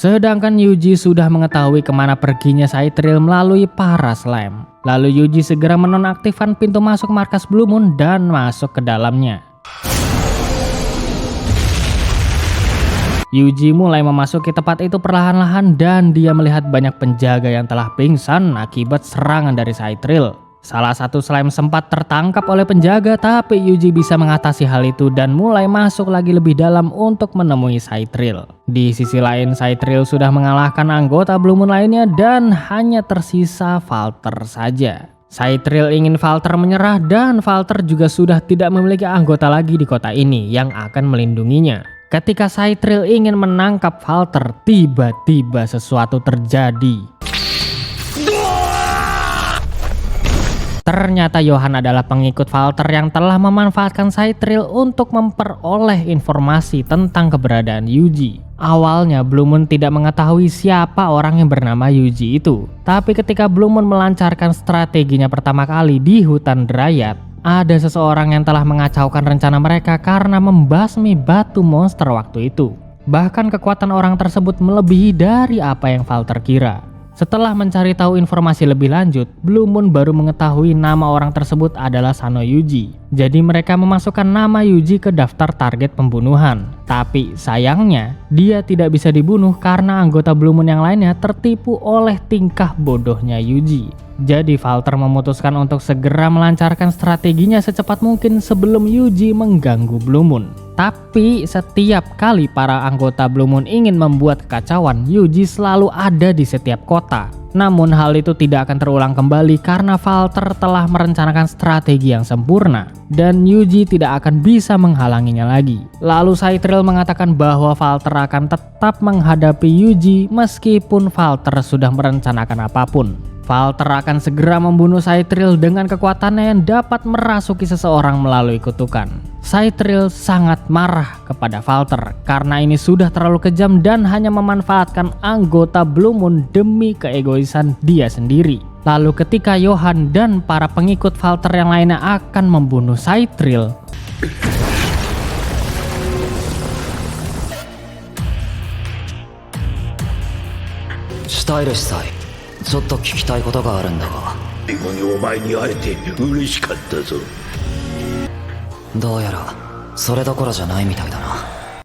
Sedangkan Yuji sudah mengetahui kemana perginya Saitril melalui para slime. Lalu Yuji segera menonaktifkan pintu masuk markas Blue Moon dan masuk ke dalamnya. Yuji mulai memasuki tempat itu perlahan-lahan dan dia melihat banyak penjaga yang telah pingsan akibat serangan dari Saitril. Salah satu slime sempat tertangkap oleh penjaga, tapi Yuji bisa mengatasi hal itu dan mulai masuk lagi lebih dalam untuk menemui Saitril. Di sisi lain, Saitril sudah mengalahkan anggota Blue Moon lainnya dan hanya tersisa Valter saja. Saitril ingin Valter menyerah dan Valter juga sudah tidak memiliki anggota lagi di kota ini yang akan melindunginya. Ketika Saitril ingin menangkap Valter, tiba-tiba sesuatu terjadi. Ternyata Johan adalah pengikut Valter yang telah memanfaatkan Saitril untuk memperoleh informasi tentang keberadaan Yuji. Awalnya Blue Moon tidak mengetahui siapa orang yang bernama Yuji itu. Tapi ketika Blue Moon melancarkan strateginya pertama kali di hutan Dryad, ada seseorang yang telah mengacaukan rencana mereka karena membasmi batu monster waktu itu. Bahkan kekuatan orang tersebut melebihi dari apa yang Valter kira. Setelah mencari tahu informasi lebih lanjut, Blue Moon baru mengetahui nama orang tersebut adalah Sano Yuji. Jadi mereka memasukkan nama Yuji ke daftar target pembunuhan. Tapi sayangnya, dia tidak bisa dibunuh karena anggota Blue Moon yang lainnya tertipu oleh tingkah bodohnya Yuji. Jadi Valter memutuskan untuk segera melancarkan strateginya secepat mungkin sebelum Yuji mengganggu Blue Moon. Tapi setiap kali para anggota Blue Moon ingin membuat kekacauan, Yuji selalu ada di setiap kota. Namun hal itu tidak akan terulang kembali karena Valter telah merencanakan strategi yang sempurna dan Yuji tidak akan bisa menghalanginya lagi. Lalu Saitril mengatakan bahwa Valter akan tetap menghadapi Yuji meskipun Valter sudah merencanakan apapun. Valter akan segera membunuh Saitril dengan kekuatannya yang dapat merasuki seseorang melalui kutukan. Saitril sangat marah kepada Valter karena ini sudah terlalu kejam dan hanya memanfaatkan anggota Blue Moon demi keegoisan dia sendiri. Lalu ketika Johan dan para pengikut Valter yang lainnya akan membunuh Saitril,最後にお前に会えて嬉しかったぞ。どうやらそれどころじゃないみたいだな。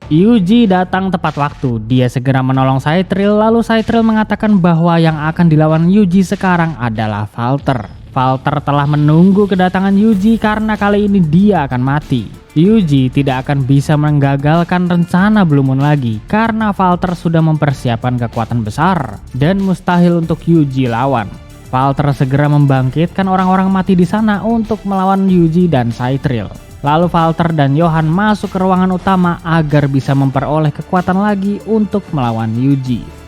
Yuji datang tepat waktu. Dia segera menolong Saitril, lalu Saitril mengatakan bahwa yang akan dilawan Yuji sekarang adalah Valter. Valter telah menunggu kedatangan Yuji karena kali ini dia akan mati. Yuji tidak akan bisa menggagalkan rencana Blue Moon lagi karena Valter sudah mempersiapkan kekuatan besar dan mustahil untuk Yuji lawan. Valter segera membangkitkan orang-orang mati di sana untuk melawan Yuji dan Saitril. Lalu Valter dan Johan masuk ke ruangan utama agar bisa memperoleh kekuatan lagi untuk melawan Yuji.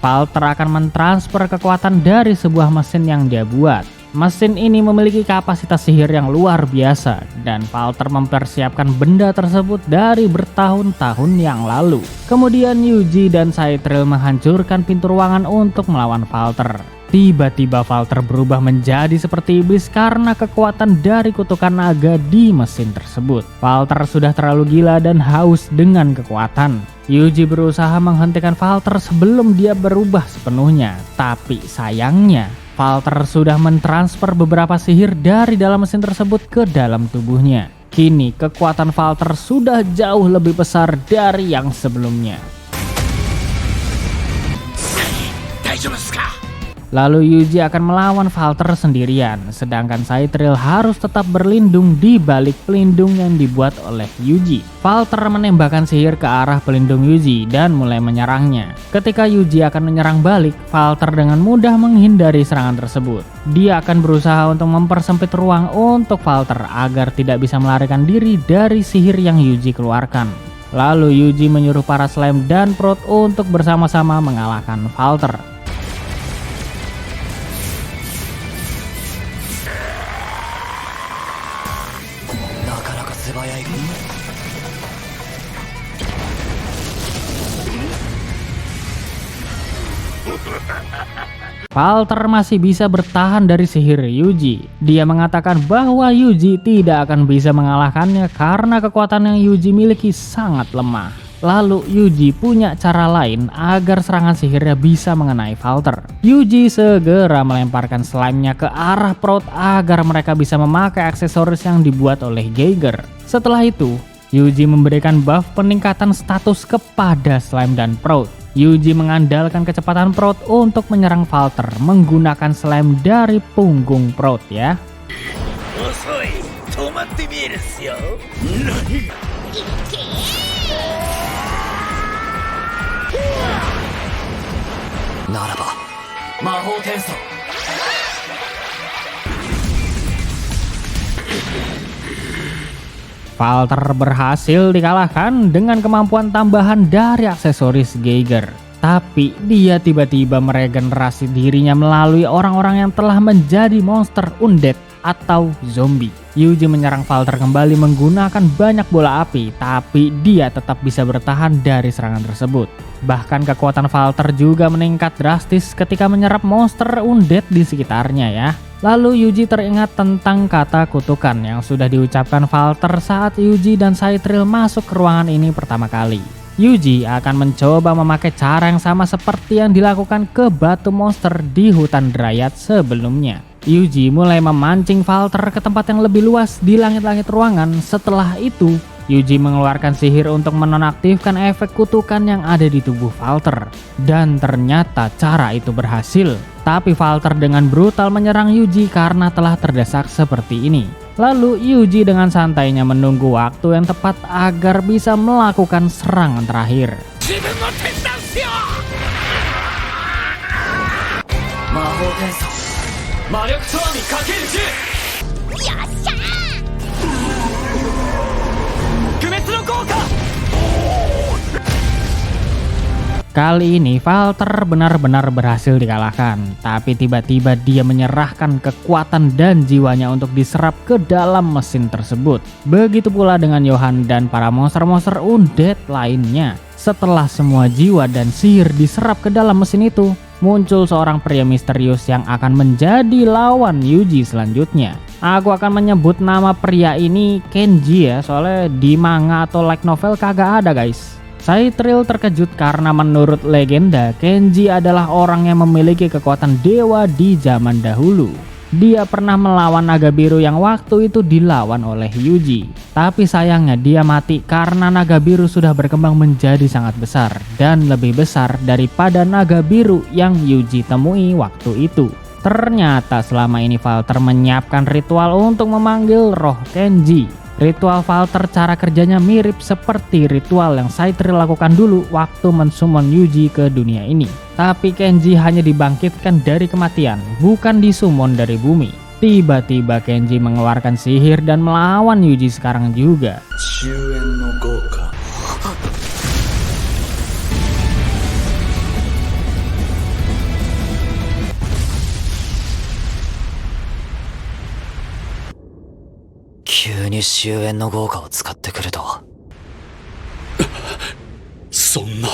Valter akan mentransfer kekuatan dari sebuah mesin yang dia buat. Mesin ini memiliki kapasitas sihir yang luar biasa dan Valter mempersiapkan benda tersebut dari bertahun-tahun yang lalu. Kemudian Yuji dan Saitril menghancurkan pintu ruangan untuk melawan Valter. Tiba-tiba Valter berubah menjadi seperti iblis karena kekuatan dari kutukan naga di mesin tersebut. Valter sudah terlalu gila dan haus dengan kekuatan. Yuji berusaha menghentikan Valter sebelum dia berubah sepenuhnya. Tapi sayangnya, Valter sudah mentransfer beberapa sihir dari dalam mesin tersebut ke dalam tubuhnya. Kini kekuatan Valter sudah jauh lebih besar dari yang sebelumnya. Lalu Yuji akan melawan Valter sendirian, sedangkan Saitril harus tetap berlindung di balik pelindung yang dibuat oleh Yuji. Valter menembakkan sihir ke arah pelindung Yuji dan mulai menyerangnya. Ketika Yuji akan menyerang balik, Valter dengan mudah menghindari serangan tersebut. Dia akan berusaha untuk mempersempit ruang untuk Valter agar tidak bisa melarikan diri dari sihir yang Yuji keluarkan. Lalu Yuji menyuruh para slime dan Proud untuk bersama-sama mengalahkan Valter. Falter masih bisa bertahan dari sihir Yuji. Dia mengatakan bahwa Yuji tidak akan bisa mengalahkannya karena kekuatan yang Yuji miliki sangat lemah. Lalu Yuji punya cara lain agar serangan sihirnya bisa mengenai Falter. Yuji segera melemparkan slime-nya ke arah Proud agar mereka bisa memakai aksesoris yang dibuat oleh Geiger. Setelah itu, Yuji memberikan buff peningkatan status kepada slime dan Proud. Yuji mengandalkan kecepatan Proud untuk menyerang Falter menggunakan slime dari punggung Proud ya. Naraba, Mahou Tensou. Falter berhasil dikalahkan dengan kemampuan tambahan dari aksesoris Geiger. Tapi dia tiba-tiba meregenerasi dirinya melalui orang-orang yang telah menjadi monster undead atau zombie. Yuji menyerang Falter kembali menggunakan banyak bola api, tapi dia tetap bisa bertahan dari serangan tersebut. Bahkan kekuatan Falter juga meningkat drastis ketika menyerap monster undead di sekitarnya ya. Lalu Yuji teringat tentang kata kutukan yang sudah diucapkan Falter saat Yuji dan Saitril masuk ke ruangan ini pertama kali. Yuji akan mencoba memakai cara yang sama seperti yang dilakukan ke batu monster di hutan Dryad sebelumnya. Yuji mulai memancing Falter ke tempat yang lebih luas di langit-langit ruangan. Setelah itu, Yuji mengeluarkan sihir untuk menonaktifkan efek kutukan yang ada di tubuh Falter. Dan ternyata cara itu berhasil. Tapi Falter dengan brutal menyerang Yuji karena telah terdesak seperti ini. Lalu Yuji dengan santainya menunggu waktu yang tepat agar bisa melakukan serangan terakhir. Mahou Tensou. Maryok Tsuami Kakeru 10. よっしゃー Kumetsu no Gouka. Kali ini Falter benar-benar berhasil dikalahkan, tapi tiba-tiba dia menyerahkan kekuatan dan jiwanya untuk diserap ke dalam mesin tersebut. Begitu pula dengan Johan dan para monster-monster undead lainnya. Setelah semua jiwa dan sihir diserap ke dalam mesin itu, muncul seorang pria misterius yang akan menjadi lawan Yuji selanjutnya. Aku akan menyebut nama pria ini Kenji ya, soalnya di manga atau light novel kagak ada guys. Saitril terkejut karena menurut legenda Kenji adalah orang yang memiliki kekuatan dewa di zaman dahulu. Dia pernah melawan naga biru yang waktu itu dilawan oleh Yuji. Tapi sayangnya dia mati karena naga biru sudah berkembang menjadi sangat besar dan lebih besar daripada naga biru yang Yuji temui waktu itu. Ternyata selama ini Falter menyiapkan ritual untuk memanggil roh Kenji. Ritual Falter cara kerjanya mirip seperti ritual yang Saitril lakukan dulu waktu mensummon Yuji ke dunia ini. Tapi Kenji hanya dibangkitkan dari kematian, bukan disummon dari bumi. Tiba-tiba Kenji mengeluarkan sihir dan melawan Yuji sekarang juga. Shuen no Gouka. Kyūni Shuen no Goukaを使ってくるとは。そんな。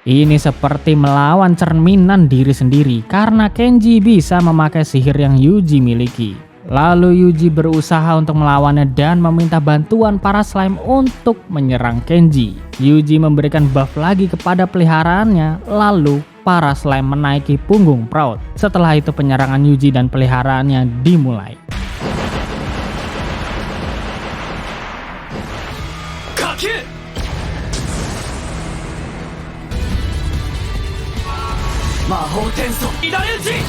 Ini seperti melawan cerminan diri sendiri karena Kenji bisa memakai sihir yang Yuji miliki. Lalu Yuji berusaha untuk melawannya dan meminta bantuan para slime untuk menyerang Kenji. Yuji memberikan buff lagi kepada peliharaannya, lalu para slime menaiki punggung Proud. Setelah itu penyerangan Yuji dan peliharaannya dimulai. Kakyu! Mahou Tensou. Idareji!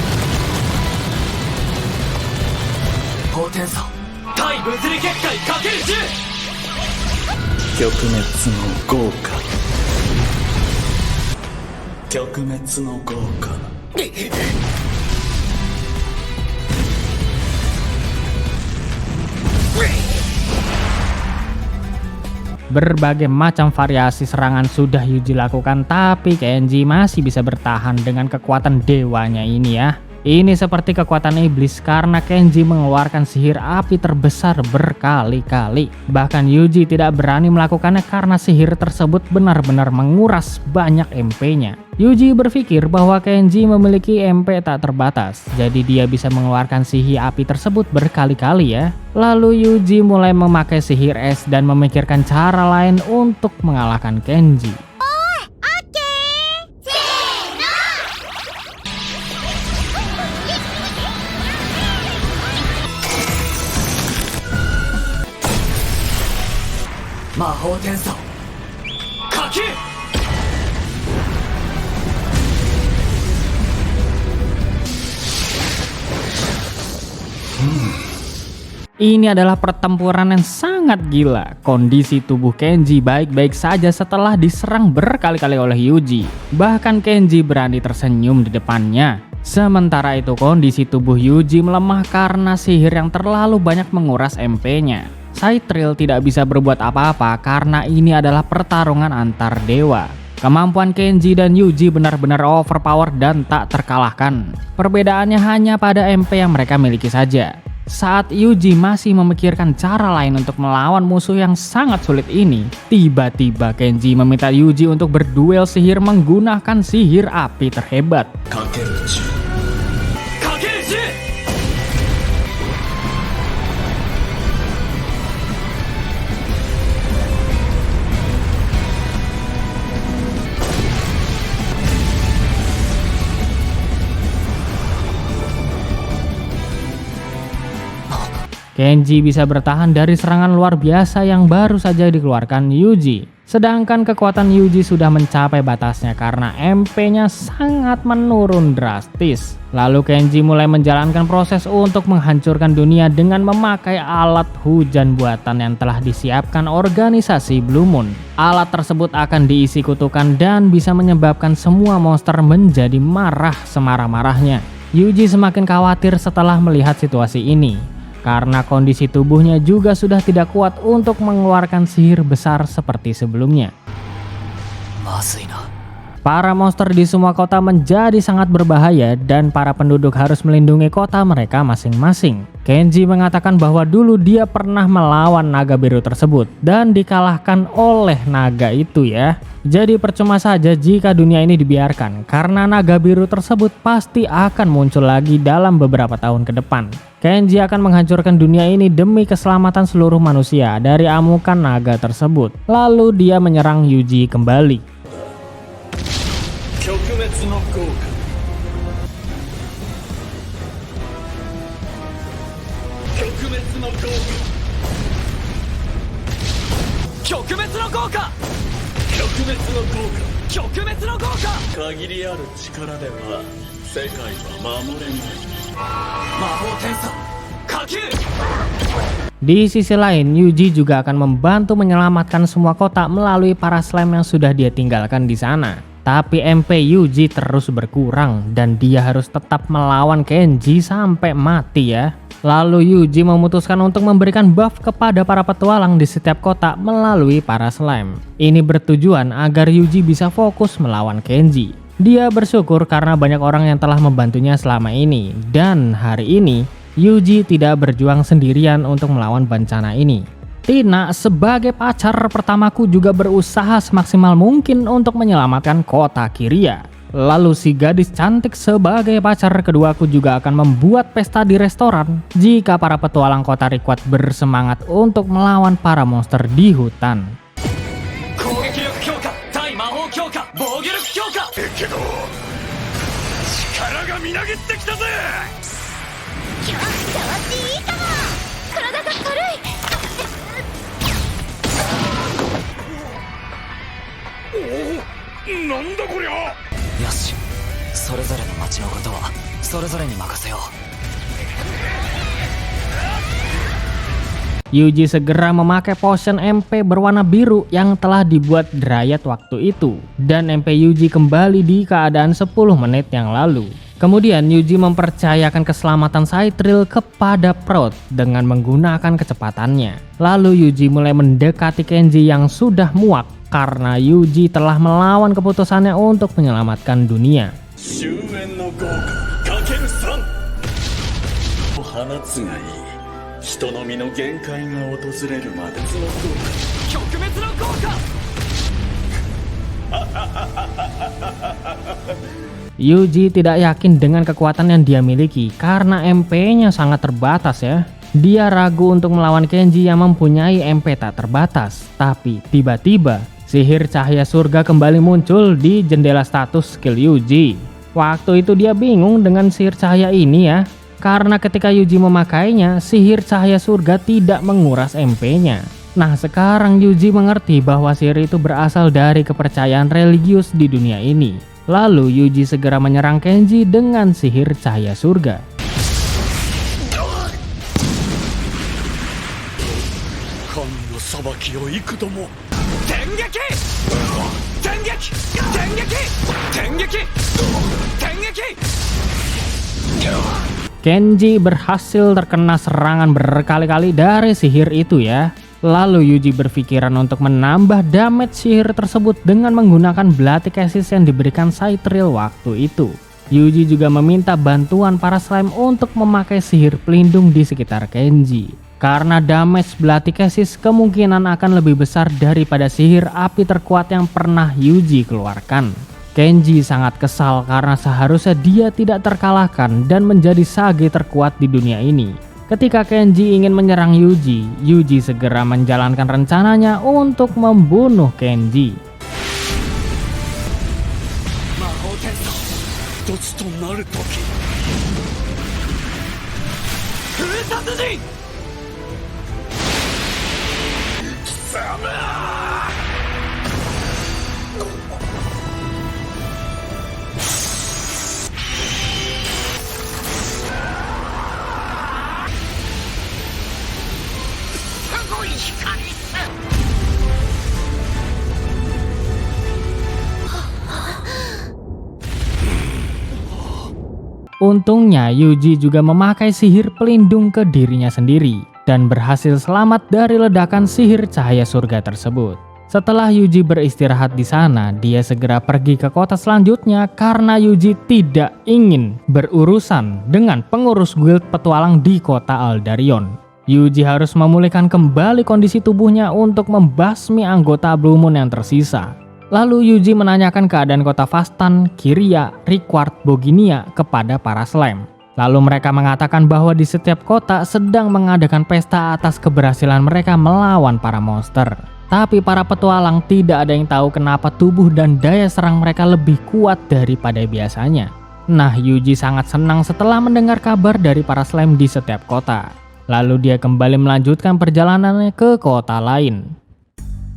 Mahou Tensou. Tai Buzuri Gekkai Kakeru 10. 極滅の豪華極滅の豪華 Berbagai macam variasi serangan sudah Yuji lakukan, tapi Kenji masih bisa bertahan dengan kekuatan dewanya ini ya. Ini seperti kekuatan iblis karena Kenji mengeluarkan sihir api terbesar berkali-kali. Bahkan Yuji tidak berani melakukannya karena sihir tersebut benar-benar menguras banyak MP-nya. Yuji berpikir bahwa Kenji memiliki MP tak terbatas, jadi dia bisa mengeluarkan sihir api tersebut berkali-kali ya. Lalu Yuji mulai memakai sihir es dan memikirkan cara lain untuk mengalahkan Kenji. Ini adalah pertempuran yang sangat gila. Kondisi tubuh Kenji baik-baik saja setelah diserang berkali-kali oleh Yuji. Bahkan Kenji berani tersenyum di depannya. Sementara itu kondisi tubuh Yuji melemah karena sihir yang terlalu banyak menguras MP-nya. Saitril tidak bisa berbuat apa-apa karena ini adalah pertarungan antar dewa. Kemampuan Kenji dan Yuji benar-benar overpower dan tak terkalahkan. Perbedaannya hanya pada MP yang mereka miliki saja. Saat Yuji masih memikirkan cara lain untuk melawan musuh yang sangat sulit ini, tiba-tiba Kenji meminta Yuji untuk berduel sihir menggunakan sihir api terhebat. Kenji bisa bertahan dari serangan luar biasa yang baru saja dikeluarkan Yuji. Sedangkan kekuatan Yuji sudah mencapai batasnya karena MP-nya sangat menurun drastis. Lalu Kenji mulai menjalankan proses untuk menghancurkan dunia dengan memakai alat hujan buatan yang telah disiapkan organisasi Blue Moon. Alat tersebut akan diisi kutukan dan bisa menyebabkan semua monster menjadi marah semarah-marahnya. Yuji semakin khawatir setelah melihat situasi ini, karena kondisi tubuhnya juga sudah tidak kuat untuk mengeluarkan sihir besar seperti sebelumnya. Para monster di semua kota menjadi sangat berbahaya dan para penduduk harus melindungi kota mereka masing-masing. Kenji mengatakan bahwa dulu dia pernah melawan naga biru tersebut dan dikalahkan oleh naga itu ya. Jadi percuma saja jika dunia ini dibiarkan karena naga biru tersebut pasti akan muncul lagi dalam beberapa tahun ke depan. Kenji akan menghancurkan dunia ini demi keselamatan seluruh manusia dari amukan naga tersebut. Lalu dia menyerang Yuji kembali. Di sisi lain, Yuji juga akan membantu menyelamatkan semua kota melalui para slime yang sudah dia tinggalkan di sana. Tapi MP Yuji terus berkurang dan dia harus tetap melawan Kenji sampai mati ya. Lalu Yuji memutuskan untuk memberikan buff kepada para petualang di setiap kota melalui para slime. Ini bertujuan agar Yuji bisa fokus melawan Kenji. Dia bersyukur karena banyak orang yang telah membantunya selama ini. Dan hari ini, Yuji tidak berjuang sendirian untuk melawan bencana ini. Tina sebagai pacar pertamaku juga berusaha semaksimal mungkin untuk menyelamatkan kota Kiria. Lalu si gadis cantik sebagai pacar keduaku juga akan membuat pesta di restoran jika para petualang kota Rikwat bersemangat untuk melawan para monster di hutan. Yoshi, それぞれの町のことはそれぞれに任せよう。Yuji segera memakai potion MP berwarna biru yang telah dibuat Dryad waktu itu. Dan MP Yuji kembali di keadaan 10 menit yang lalu. Kemudian Yuji mempercayakan keselamatan Saitril kepada Proud dengan menggunakan kecepatannya. Lalu Yuji mulai mendekati Kenji yang sudah muak karena Yuji telah melawan keputusannya untuk menyelamatkan dunia. 終焉の豪華かける3つがいい。人の身の限界が訪れるまで。極滅の効果。Yuji tidak yakin dengan kekuatan yang dia miliki karena MP-nya sangat terbatas ya. Dia ragu untuk melawan Kenji yang mempunyai MP tak terbatas. Tapi tiba-tiba sihir cahaya surga kembali muncul di jendela status skill Yuji. Waktu itu dia bingung dengan sihir cahaya ini ya. Karena ketika Yuji memakainya, sihir cahaya surga tidak menguras MP-nya. Nah sekarang Yuji mengerti bahwa sihir itu berasal dari kepercayaan religius di dunia ini. Lalu Yuji segera menyerang Kenji dengan sihir cahaya surga. Kenji berhasil terkena serangan berkali-kali dari sihir itu ya. Lalu Yuji berpikiran untuk menambah damage sihir tersebut dengan menggunakan Bloody Kisses yang diberikan Saithriel waktu itu. Yuji juga meminta bantuan para slime untuk memakai sihir pelindung di sekitar Kenji. Karena damage Bloody Kisses kemungkinan akan lebih besar daripada sihir api terkuat yang pernah Yuji keluarkan. Kenji sangat kesal karena seharusnya dia tidak terkalahkan dan menjadi Sage terkuat di dunia ini. Ketika Kenji ingin menyerang Yuji, Yuji segera menjalankan rencananya untuk membunuh Kenji. Untungnya Yuji juga memakai sihir pelindung ke dirinya sendiri dan berhasil selamat dari ledakan sihir cahaya surga tersebut. Setelah Yuji beristirahat di sana, dia segera pergi ke kota selanjutnya karena Yuji tidak ingin berurusan dengan pengurus guild petualang di kota Aldarion. Yuji harus memulihkan kembali kondisi tubuhnya untuk membasmi anggota Blue Moon yang tersisa. Lalu Yuji menanyakan keadaan kota Fastan, Kiria, Rickward, Boginia kepada para slime. Lalu mereka mengatakan bahwa di setiap kota sedang mengadakan pesta atas keberhasilan mereka melawan para monster. Tapi para petualang tidak ada yang tahu kenapa tubuh dan daya serang mereka lebih kuat daripada biasanya. Nah, Yuji sangat senang setelah mendengar kabar dari para slime di setiap kota. Lalu dia kembali melanjutkan perjalanannya ke kota lain.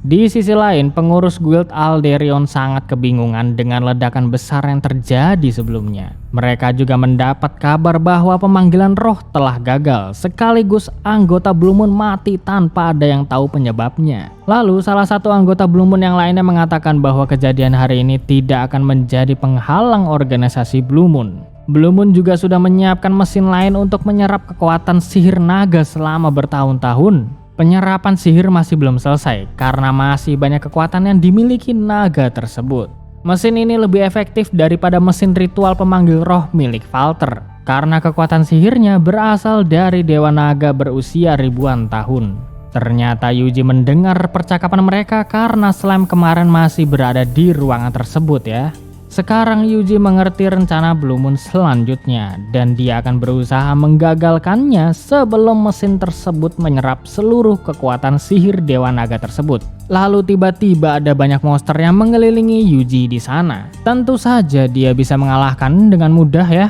Di sisi lain, pengurus guild Aldarion sangat kebingungan dengan ledakan besar yang terjadi sebelumnya. Mereka juga mendapat kabar bahwa pemanggilan roh telah gagal, sekaligus anggota Blue Moon mati tanpa ada yang tahu penyebabnya. Lalu salah satu anggota Blue Moon yang lainnya mengatakan bahwa kejadian hari ini tidak akan menjadi penghalang organisasi Blue Moon. Blue Moon juga sudah menyiapkan mesin lain untuk menyerap kekuatan sihir naga selama bertahun-tahun. Penyerapan sihir masih belum selesai karena masih banyak kekuatan yang dimiliki naga tersebut. Mesin ini lebih efektif daripada mesin ritual pemanggil roh milik Valter karena kekuatan sihirnya berasal dari dewa naga berusia ribuan tahun. Ternyata Yuji mendengar percakapan mereka karena slime kemarin masih berada di ruangan tersebut ya. Sekarang Yuji mengerti rencana Blue Moon selanjutnya dan dia akan berusaha menggagalkannya sebelum mesin tersebut menyerap seluruh kekuatan sihir dewa naga tersebut. Lalu tiba-tiba ada banyak monster yang mengelilingi Yuji di sana. Tentu saja dia bisa mengalahkan dengan mudah ya.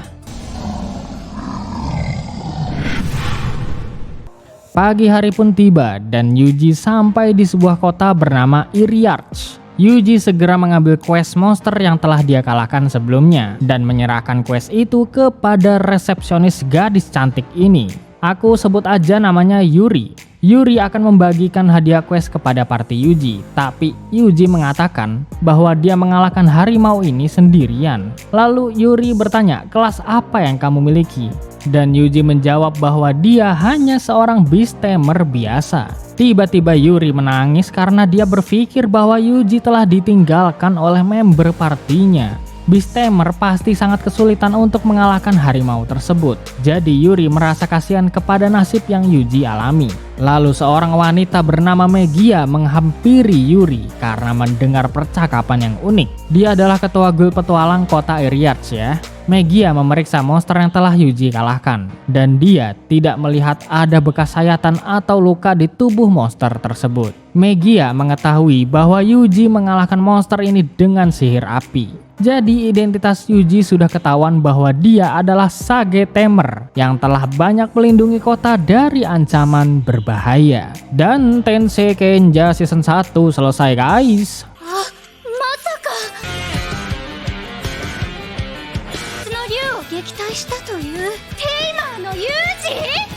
Pagi hari pun tiba dan Yuji sampai di sebuah kota bernama Iriarch. Yuji segera mengambil quest monster yang telah dia kalahkan sebelumnya dan menyerahkan quest itu kepada resepsionis gadis cantik ini. Aku sebut aja namanya Yuri. Yuri akan membagikan hadiah quest kepada party Yuji, tapi Yuji mengatakan bahwa dia mengalahkan harimau ini sendirian. Lalu Yuri bertanya, kelas apa yang kamu miliki? Dan Yuji menjawab bahwa dia hanya seorang beast tamer biasa. Tiba-tiba Yuri menangis karena dia berpikir bahwa Yuji telah ditinggalkan oleh member partinya. Beast Tamer pasti sangat kesulitan untuk mengalahkan harimau tersebut. Jadi Yuri merasa kasihan kepada nasib yang Yuji alami. Lalu seorang wanita bernama Megia menghampiri Yuri karena mendengar percakapan yang unik. Dia adalah ketua guild petualang kota Eriarch ya. Megia memeriksa monster yang telah Yuji kalahkan, dan dia tidak melihat ada bekas sayatan atau luka di tubuh monster tersebut. Megia mengetahui bahwa Yuji mengalahkan monster ini dengan sihir api. Jadi identitas Yuji sudah ketahuan bahwa dia adalah Sage Tamer yang telah banyak melindungi kota dari ancaman berbahaya. Dan Tensei Kenja Season 1 selesai guys. 撃退したというテイマーの有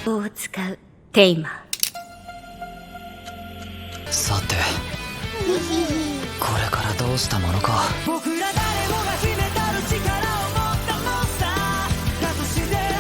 事を使うテイマーさてこれからどうしたものか。僕ら誰もが